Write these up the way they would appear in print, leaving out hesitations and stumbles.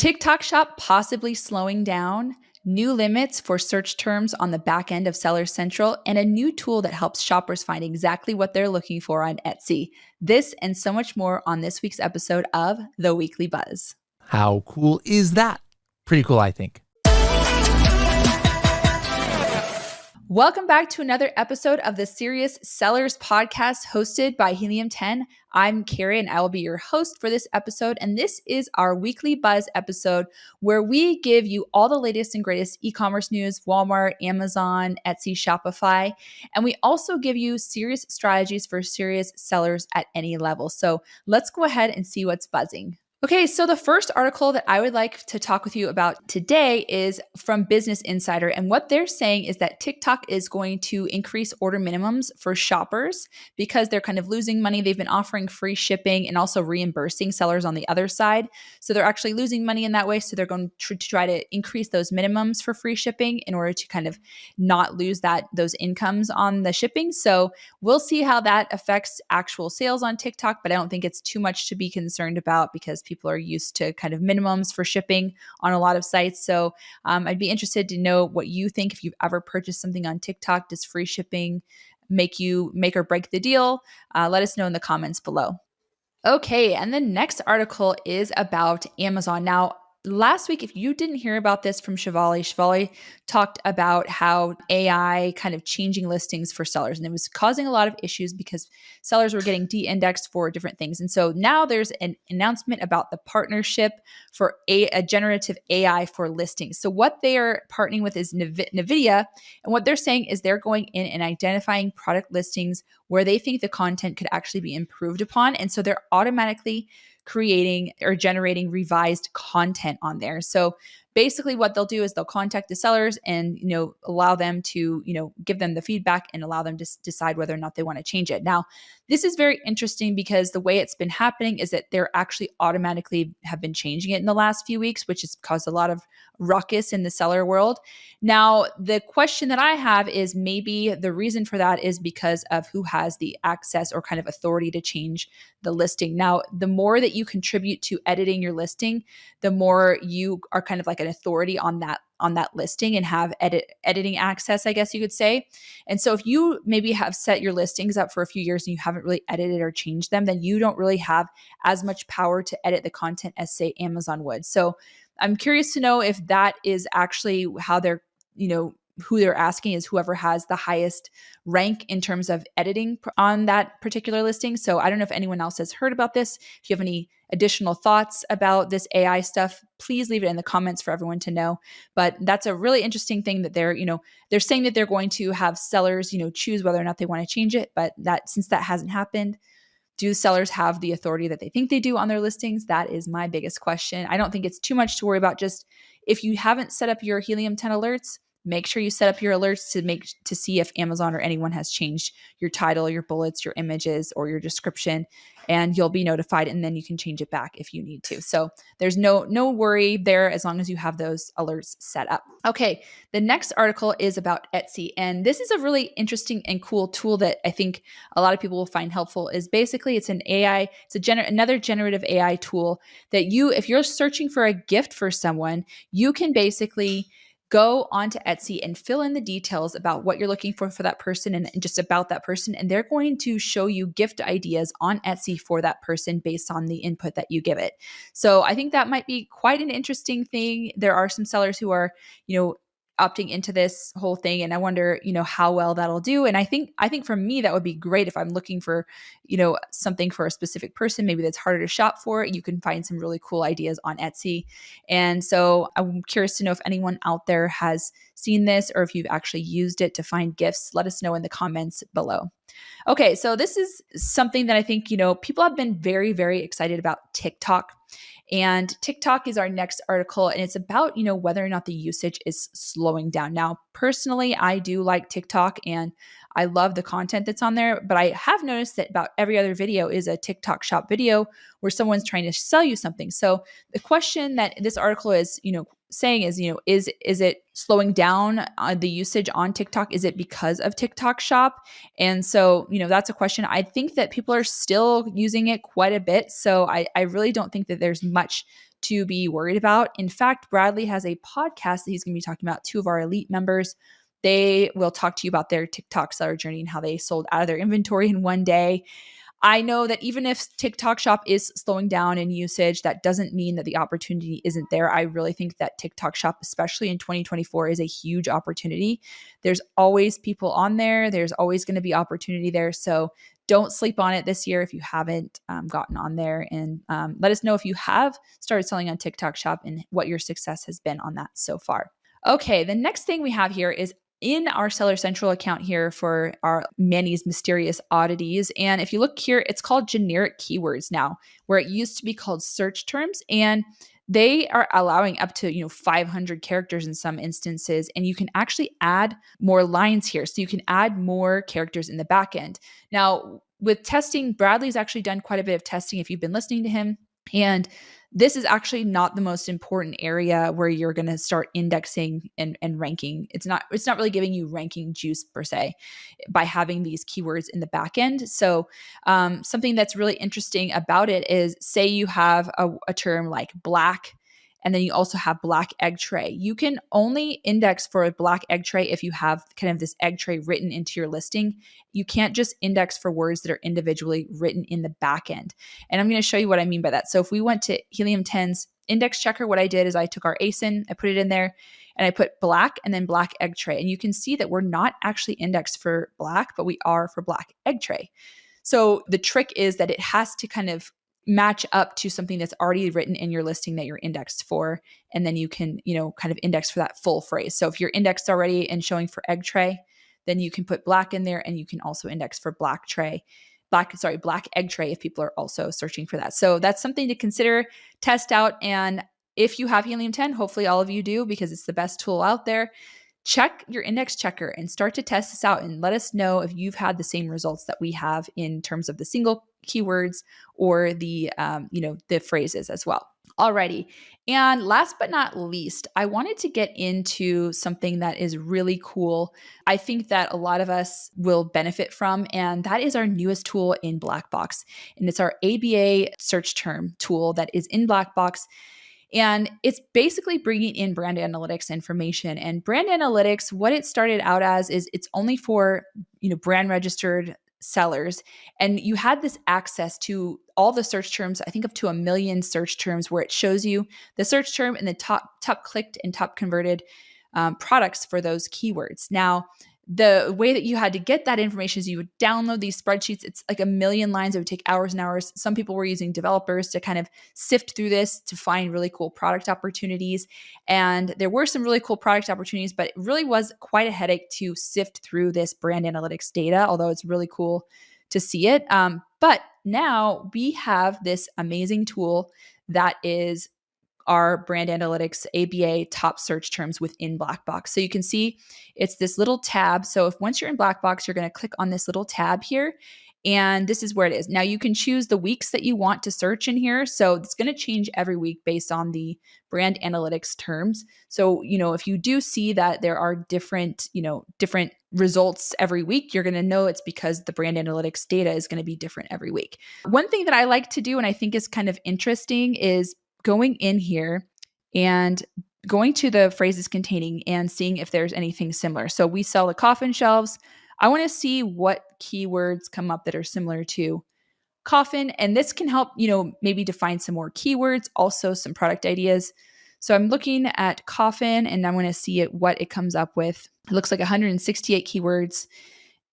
TikTok Shop possibly slowing down, new limits for search terms on the back end of Seller Central, and a new tool that helps shoppers find exactly what they're looking for on Etsy. This and so much more on this week's episode of The Weekly Buzz. How cool is that? Pretty cool, I think. Welcome back to another episode of the Serious Sellers Podcast hosted by Helium 10. I'm Carrie and I will be your host for this episode. And this is our weekly buzz episode where we give you all the latest and greatest e-commerce news, Walmart, Amazon, Etsy, Shopify. And we also give you serious strategies for serious sellers at any level. So let's go ahead and see what's buzzing. Okay, so the first article that I would like to talk with you about today is from Business Insider. And what they're saying is that TikTok is going to increase order minimums for shoppers because they're kind of losing money. They've been offering free shipping and also reimbursing sellers on the other side. So they're actually losing money in that way. So they're going to try to increase those minimums for free shipping in order to kind of not lose those incomes on the shipping. So we'll see how that affects actual sales on TikTok, but I don't think it's too much to be concerned about because people are used to kind of minimums for shipping on a lot of sites. So I'd be interested to know what you think. If you've ever purchased something on TikTok, does free shipping make or break the deal? Let us know in the comments below. Okay, and the next article is about Amazon. Now, last week, if you didn't hear about this from Shivali talked about how AI kind of changing listings for sellers, and it was causing a lot of issues because sellers were getting de-indexed for different things. And so now there's an announcement about the partnership for a generative AI for listings. So what they are partnering with is NVIDIA, and what they're saying is they're going in and identifying product listings where they think the content could actually be improved upon. And so they're automatically creating or generating revised content on there. So basically what they'll do is they'll contact the sellers and, allow them to, give them the feedback and allow them to decide whether or not they want to change it. Now, this is very interesting because the way it's been happening is that they're actually automatically have been changing it in the last few weeks, which has caused a lot of ruckus in the seller world. Now, the question that I have is maybe the reason for that is because of who has the access or kind of authority to change the listing. Now, the more that you contribute to editing your listing, the more you are kind of like an authority on that listing and have editing access, I guess you could say. And so if you maybe have set your listings up for a few years and you haven't really edited or changed them, then you don't really have as much power to edit the content as, say, Amazon would. So I'm curious to know if that is actually how they're, who they're asking is whoever has the highest rank in terms of editing on that particular listing. So I don't know if anyone else has heard about this. If you have any additional thoughts about this AI stuff, please leave it in the comments for everyone to know. But that's a really interesting thing that they're saying that they're going to have sellers, choose whether or not they want to change it. But since that hasn't happened, do sellers have the authority that they think they do on their listings? That is my biggest question. I don't think it's too much to worry about. Just if you haven't set up your Helium 10 alerts, make sure you set up your alerts to see if Amazon or anyone has changed your title, your bullets, your images, or your description, and you'll be notified, and then you can change it back if you need to. So there's no worry there as long as you have those alerts set up. Okay, the next article is about Etsy, and this is a really interesting and cool tool that I think a lot of people will find helpful. Is basically it's an AI, another generative AI tool that if you're searching for a gift for someone, you can basically go onto Etsy and fill in the details about what you're looking for that person and just about that person. And they're going to show you gift ideas on Etsy for that person based on the input that you give it. So I think that might be quite an interesting thing. There are some sellers who are, opting into this whole thing. And I wonder, how well that'll do. And I think for me, that would be great if I'm looking for, something for a specific person, maybe that's harder to shop for. You can find some really cool ideas on Etsy. And so I'm curious to know if anyone out there has seen this or if you've actually used it to find gifts. Let us know in the comments below. Okay, so this is something that I think, people have been very, very excited about TikTok. And TikTok is our next article, and it's about, whether or not the usage is slowing down. Now, personally, I do like TikTok and I love the content that's on there, but I have noticed that about every other video is a TikTok shop video where someone's trying to sell you something. So the question that this article is, saying is, is it slowing down the usage on TikTok? Is it because of TikTok Shop? And so, that's a question. I think that people are still using it quite a bit. So I really don't think that there's much to be worried about. In fact, Bradley has a podcast that he's going to be talking about. Two of our elite members, they will talk to you about their TikTok seller journey and how they sold out of their inventory in one day. I know that even if TikTok Shop is slowing down in usage, that doesn't mean that the opportunity isn't there. I really think that TikTok Shop, especially in 2024, is a huge opportunity. There's always people on there. There's always going to be opportunity there. So don't sleep on it this year if you haven't gotten on there. And let us know if you have started selling on TikTok Shop and what your success has been on that so far. Okay, the next thing we have here is in our Seller Central account here for our Manny's Mysterious Oddities. And if you look here, it's called generic keywords now, where it used to be called search terms. And they are allowing up to 500 characters in some instances, and you can actually add more lines here. So you can add more characters in the back end. Now, with testing, Bradley's actually done quite a bit of testing if you've been listening to him. And this is actually not the most important area where you're going to start indexing and ranking. It's not really giving you ranking juice per se by having these keywords in the back end. So something that's really interesting about it is, say you have a term like black, and then you also have black egg tray. You can only index for a black egg tray if you have kind of this egg tray written into your listing. You can't just index for words that are individually written in the back end. And I'm going to show you what I mean by that. So if we went to Helium 10's index checker, what I did is I took our ASIN, I put it in there, and I put black and then black egg tray. And you can see that we're not actually indexed for black, but we are for black egg tray. So the trick is that it has to kind of match up to something that's already written in your listing that you're indexed for. And then you can, kind of index for that full phrase. So if you're indexed already and showing for egg tray, then you can put black in there, and you can also index for black egg tray if people are also searching for that. So that's something to consider, test out. And if you have Helium 10, hopefully all of you do, because it's the best tool out there. Check your index checker and start to test this out, and let us know if you've had the same results that we have in terms of the single keywords or the the phrases as well. Alrighty. And last but not least, I wanted to get into something that is really cool. I think that a lot of us will benefit from, and that is our newest tool in BlackBox. And it's our ABA search term tool that is in BlackBox. And it's basically bringing in brand analytics information. And brand analytics, what it started out as is it's only for, brand registered sellers. And you had this access to all the search terms, I think up to 1 million search terms, where it shows you the search term and the top clicked and top converted products for those keywords. Now, the way that you had to get that information is you would download these spreadsheets. It's like 1 million lines. It would take hours and hours. Some people were using developers to kind of sift through this to find really cool product opportunities. And there were some really cool product opportunities, but it really was quite a headache to sift through this brand analytics data, although it's really cool to see it. But now we have this amazing tool that is our brand analytics ABA top search terms within BlackBox. So you can see it's this little tab. So if once you're in BlackBox, you're going to click on this little tab here, and this is where it is. Now you can choose the weeks that you want to search in here. So it's going to change every week based on the brand analytics terms. So, if you do see that there are different results every week, you're going to know it's because the brand analytics data is going to be different every week. One thing that I like to do, and I think is kind of interesting, is going in here and going to the phrases containing and seeing if there's anything similar. So we sell the coffin shelves. I want to see what keywords come up that are similar to coffin. And this can help, maybe define some more keywords, also some product ideas. So I'm looking at coffin, and I want to see what it comes up with. It looks like 168 keywords.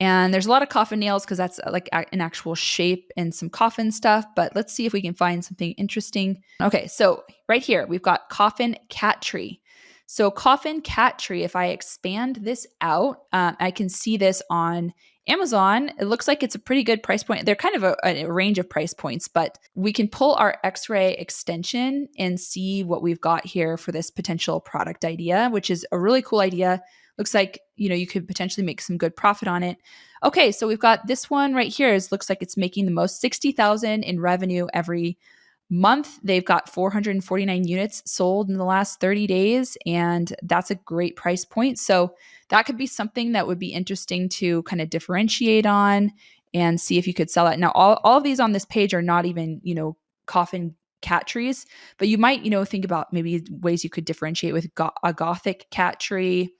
And there's a lot of coffin nails because that's like an actual shape and some coffin stuff. But let's see if we can find something interesting. Okay, so right here, we've got coffin cat tree. So coffin cat tree, if I expand this out, I can see this on Amazon. It looks like it's a pretty good price point. They're kind of a range of price points, but we can pull our X-ray extension and see what we've got here for this potential product idea, which is a really cool idea. Looks like, you could potentially make some good profit on it. Okay, so we've got this one right here. Looks like it's making the most, 60,000 in revenue every month, they've got 449 units sold in the last 30 days, and that's a great price point. So that could be something that would be interesting to kind of differentiate on and see if you could sell it. Now, all of these on this page are not even, coffin cat trees, but you might, think about maybe ways you could differentiate with a Gothic cat tree,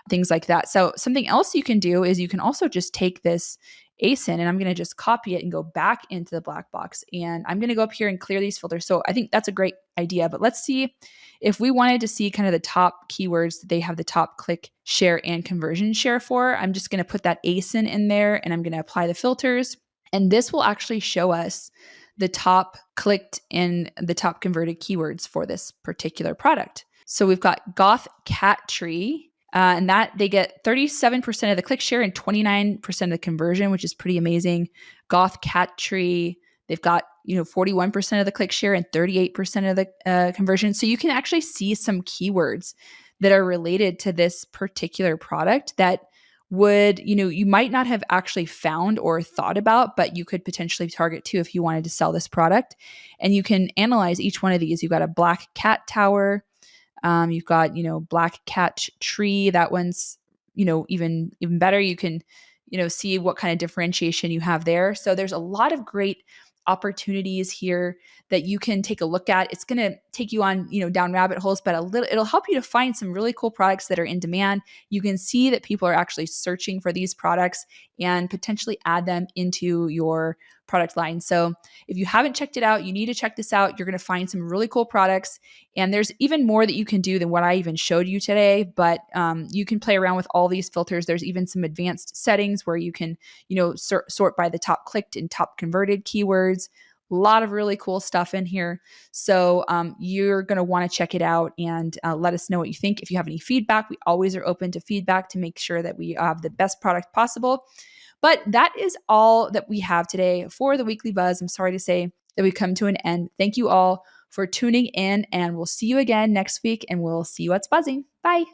things like that. So something else you can do is you can also just take this ASIN, and I'm going to just copy it and go back into the BlackBox, and I'm going to go up here and clear these filters. So I think that's a great idea, but let's see if we wanted to see kind of the top keywords that they have the top click share and conversion share for. I'm just going to put that ASIN in there, and I'm going to apply the filters, and this will actually show us the top clicked and the top converted keywords for this particular product. So we've got Goth Cat Tree, and that they get 37% of the click share and 29% of the conversion, which is pretty amazing. Goth Cat Tree, they've got 41% of the click share and 38% of the conversion. So you can actually see some keywords that are related to this particular product that would, you might not have actually found or thought about, but you could potentially target too if you wanted to sell this product. And you can analyze each one of these. You've got a black cat tower. You've got, black cat tree. That one's, even better. You can, see what kind of differentiation you have there. So there's a lot of great opportunities here that you can take a look at. It's going to take you on, down rabbit holes, but it'll help you to find some really cool products that are in demand. You can see that people are actually searching for these products and potentially add them into your product line. So if you haven't checked it out, you need to check this out. You're going to find some really cool products, and there's even more that you can do than what I even showed you today, but you can play around with all these filters. There's even some advanced settings where you can, sort by the top clicked and top converted keywords. A lot of really cool stuff in here. So you're going to want to check it out and let us know what you think. If you have any feedback, we always are open to feedback to make sure that we have the best product possible. But that is all that we have today for the Weekly Buzz. I'm sorry to say that we've come to an end. Thank you all for tuning in, and we'll see you again next week, and we'll see what's buzzing. Bye.